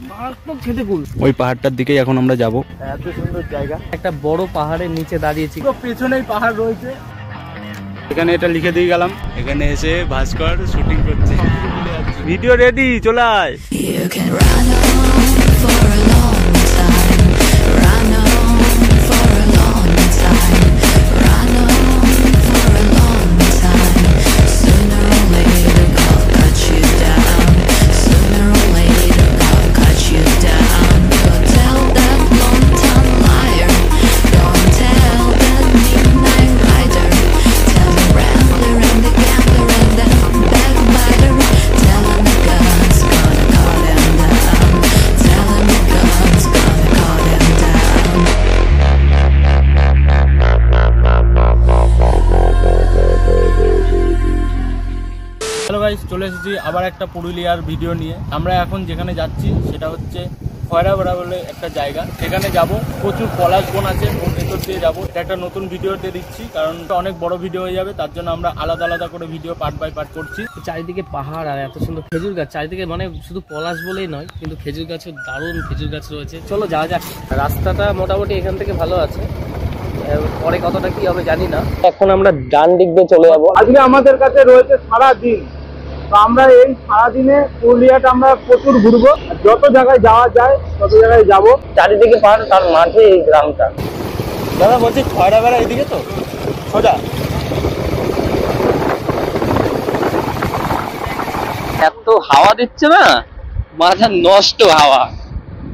মারাত্মক খেতে কুল। ওই পাহাড়টার দিকেই এখন আমরা যাব। এত সুন্দর জায়গা, একটা বড় পাহাড়ের নিচে দাঁড়িয়েছি, পেছনেই পাহাড় রয়েছে। এখানে এটা লিখে দিয়ে গেলাম, এখানে এসে ভাস্কর শুটিং করছে। ভিডিও রেডি, চলে আয়। হ্যালো গাইস, চলে এসেছি আবার একটা পুরুলিয়ার ভিডিও নিয়ে। আমরা এখন যেখানে যাচ্ছি সেটা হচ্ছে খয়রাপাড়া বলে একটা জায়গা, সেখানে যাব। প্রচুর পলাশ বন আছে, বন ভেতর দিয়ে যাবো। এটা একটা নতুন ভিডিওতে দিচ্ছি, কারণ অনেক বড় ভিডিও হয়ে যাবে, তার জন্য আমরা আলাদা আলাদা করে ভিডিও পার্ট বাই পার্ট করছি। চারিদিকে পাহাড় আর এত সুন্দর খেজুর গাছ চারিদিকে, মানে শুধু পলাশ বলেই নয়, কিন্তু খেজুর গাছও দারুণ খেজুর গাছ রয়েছে। চলো যাওয়া যাক। রাস্তাটা মোটামুটি এখান থেকে ভালো আছে, পরে কতটা কি হবে জানি না। এখন আমরা ডান দিক দিয়ে চলে যাবো। আজকে আমাদের কাছে রয়েছে সারা দিন, তো আমরা এই সারাদিনে পুরুলিয়াটা আমরা প্রচুর ঘুরবো, যত জায়গায় যাওয়া যায় তত জায়গায় যাব। চারিদিকে পাহাড়, তার মাঝে এই গ্রামটা। দাদা বলছি খয়রাপাড়া এদিকে তো সোজা? এত হাওয়া দিচ্ছে না, মাথা নষ্ট হাওয়া,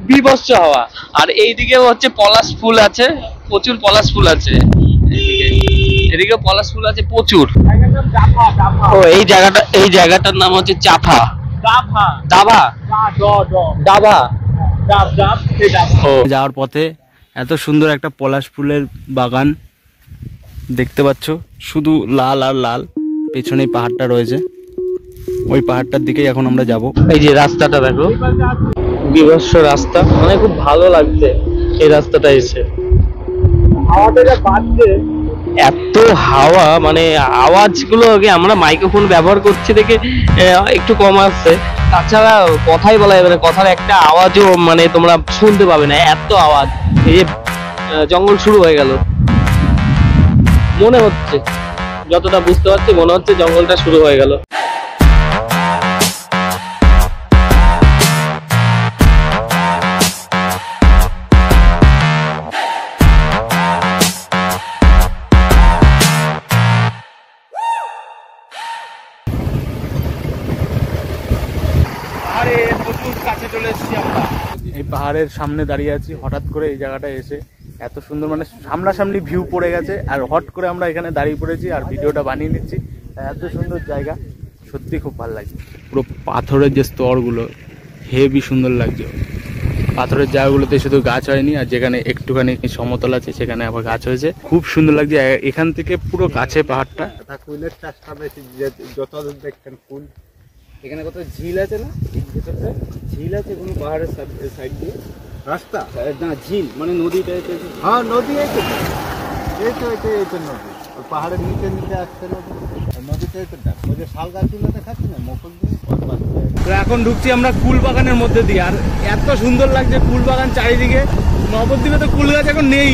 বিভৎস হাওয়া। আর এইদিকে হচ্ছে পলাশ ফুল আছে, প্রচুর পলাশ ফুল আছে। এদিকে পলাশ ফুল আছে প্রচুর। ও এই জায়গাটার নাম হচ্ছে চাফা ডাভা। যাওয়ার পথে এত সুন্দর একটা পলাশ ফুলের বাগান দেখতে পাচ্ছ, শুধু লাল আর লাল। পেছনেই পাহাড়টা রয়েছে, ওই পাহাড়টার দিকেই এখন আমরা যাব। এই যে রাস্তাটা দেখো, বিভৎস রাস্তা, মানে খুব ভালো লাগছে এই রাস্তাটা এসে। হাওয়াটা যা বাজছে, এত হাওয়া, মানে আওয়াজগুলো আগে আমরা মাইক্রোফোন ব্যবহার করছি দেখে একটু কম আসছে, তাছাড়া কথাই বলা যাবে না, কথার একটা আওয়াজও মানে তোমরা শুনতে পাবে না, এত আওয়াজ। এই যে জঙ্গল শুরু হয়ে গেল, মনে হচ্ছে, যতটা বুঝতে পারছি মনে হচ্ছে জঙ্গলটা শুরু হয়ে গেল। প্রচুর কাছে চলে এসেছি আমরা, এই পাহাড়ের সামনে দাঁড়িয়ে আছি। হঠাৎ করে এই জায়গাটায় এসে এত সুন্দর, মানে সামনাসামনি ভিউ পড়ে গেছে, আর হট করে আমরা এখানে দাঁড়িয়ে পড়েছি আর ভিডিওটা বানিয়ে নিচ্ছি। এত সুন্দর জায়গা, সত্যি খুব ভালো লাগছে। পুরো পাথরের যে স্তরগুলো হেভি সুন্দর লাগছে। পাথরের জায়গাগুলোতে শুধু গাছ হয়নি, আর যেখানে একটুখানি সমতল আছে সেখানে আবার গাছ হয়েছে, খুব সুন্দর লাগছে। এখান থেকে পুরো কাছে পাহাড়টা। ফুলের চাষটা বেশি, যত দেখছেন ফুল। এখানে কত ঝিল আছে না, ভেতরটা ঝিল আছে কোনো পাহাড়ের সাইড দিয়ে রাস্তা না, ঝিল মানে নদী টাইপের। হ্যাঁ নদী, এই তো নদী, ওই পাহাড়ের নিচে নিচে আসছে নদী, নদীতে ওই যে শাল গাছগুলো দেখাচ্ছি না, মকল দিয়ে। তো এখন ঢুকছি আমরা কুল বাগানের মধ্যে দিয়ে, আর এত সুন্দর লাগছে কুল বাগান চারিদিকে। নবদ্বীপে তো কুল গাছ এখন নেই,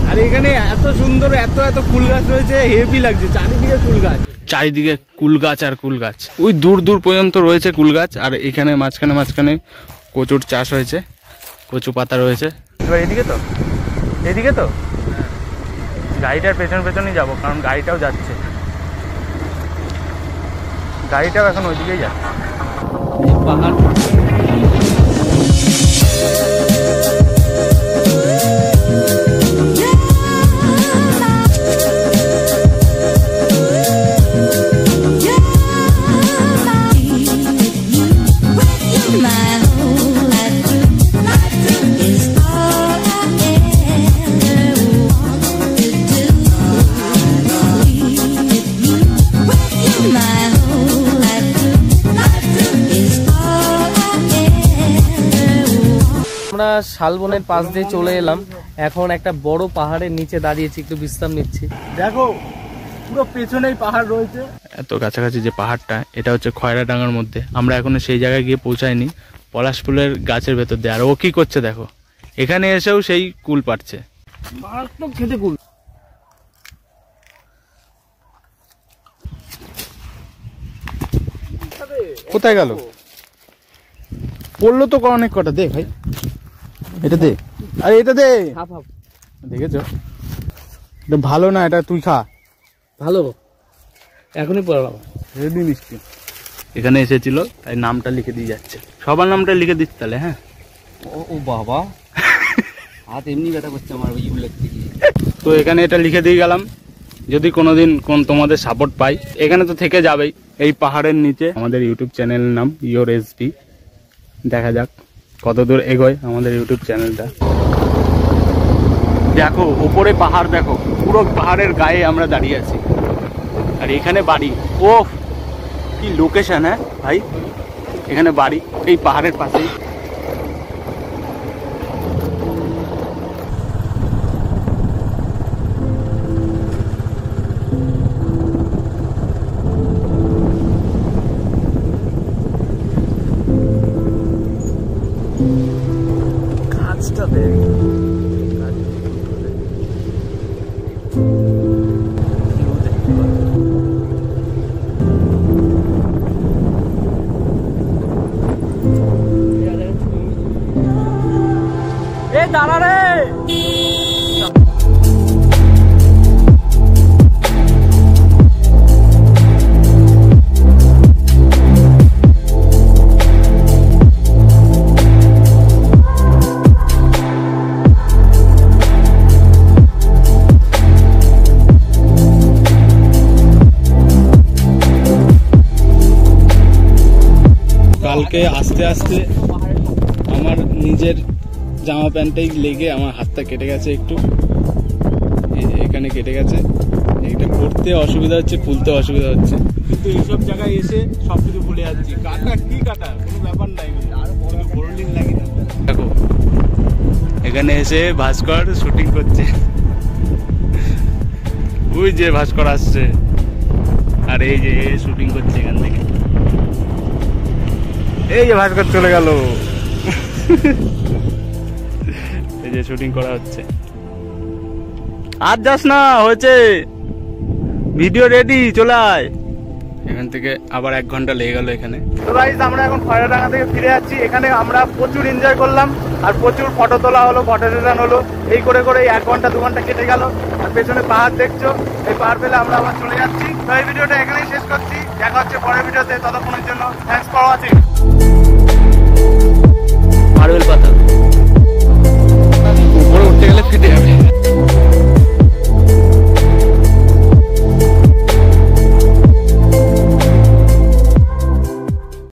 আর এখানে এত সুন্দর এত এত কুল গাছ রয়েছে, হেভি লাগছে। চারিদিকে কুল গাছ, চারিদিকে কুল গাছ আর কুল গাছ, ওই দূর দূর পর্যন্ত রয়েছে কুল গাছ। আর এখানে মাঝখানে কচুর চাষ হয়েছে, কচু পাতা রয়েছে। এবার এদিকে তো গাড়িটার পেছনেই যাবো, কারণ গাড়িটাও যাচ্ছে, গাড়িটাও এখন ওইদিকেই যাচ্ছে। পাহাড় শালবনের পাশ দিয়ে চলে এলাম, এখন একটা বড় পাহাড়ের নিচে দাঁড়িয়েছি, একটু বিশ্রাম নিচ্ছি। দেখো পুরো পেছনেই পাহাড় রয়েছে। এত কাছাকাছি যে পাহাড়টা, এটা হচ্ছে খয়রাডাঙ্গার মধ্যে। আমরা এখনো সেই জায়গায় গিয়ে পৌঁছাইনি, পলাশ ফুলের গাছের ভেতর দিয়ে। আর ও কি করছে দেখো, এখানে এসেও সেই কুল পাড়ছে। মারাত্মক খেতে কুল। কোথায় গেল? পড়লো তো অনেক কটা। দে ভাই, এটা দে। আরে এটা দে। দেখেছ, এটা ভালো না, এটা তুই খা। ভালো, এখনই পড়ালাম। হেভি মিষ্টি। এখানে এসেছিল তাই নামটা লিখে দিয়ে যাচ্ছে। সবার নামটা লিখে দিচ্ছে তাহলে। হ্যাঁ, ও বাবা, হাত এমনি ব্যথা করছে আমার ওইগুলো থেকে। তো এখানে এটা লিখে দিয়ে গেলাম, যদি কোনোদিন তোমাদের সাপোর্ট পাই। এখানে তো থেকে যাবেই। এই পাহাড়ের নিচে আমাদের ইউটিউব চ্যানেলের নাম ইয়োর এসডি। দেখা যাক কতদূর এগোয় আমাদের ইউটিউব চ্যানেলটা। দেখো ওপরে পাহাড়, দেখো পুরো পাহাড়ের গায়ে আমরা দাঁড়িয়ে আছি। আর এখানে বাড়ি। ও কি লোকেশন! হ্যাঁ ভাই, এখানে বাড়ি এই পাহাড়ের পাশেই। গাছটা দেখ, দাঁড়া রে। কালকে আস্তে আস্তে আমার নিজের জামা প্যান্টটাই লেগে আমার হাতটা কেটে গেছে একটু। এখানে কেটে গেছে। এটা পড়তে অসুবিধা হচ্ছে, খুলতে অসুবিধা হচ্ছে। কিন্তু এইসব জায়গায় এসে সবকিছু ভুলে যাচ্ছি। কাটা কি কাটা, কোনো ব্যাপার নাই। দেখো এখানে এসে ভাস্কর শুটিং করছে। ওই যে ভাস্কর আসছে, আর এই যে শুটিং করছে এখান থেকে। এই যে ভাস্কর চলে গেল। এই যে শুটিং করা হচ্ছে। আর যাস না, হয়েছে, ভিডিও রেডি, চলে আয়। এখান থেকে আবার 1 ঘন্টা লেগে গেল এখানে। তো গাইস, আমরা এখন খয়রাডাঙ্গা থেকে ফিরে যাচ্ছি। এখানে আমরা প্রচুর এনজয় করলাম, আর প্রচুর ফটো তোলা হলো, ফটো সেশন হলো। এই করে করে 1 ঘন্টা 2 ঘন্টা কেটে গেল। আর পেছনে পাহাড় দেখছো, এই পাহাড় পেলে আমরা আবার চলে যাচ্ছি। তো এই ভিডিওটা এখানেই শেষ করছি। দেখা হচ্ছে পরের ভিডিওতে। ততক্ষণের জন্য থ্যাঙ্কস ফর ওয়াচিং।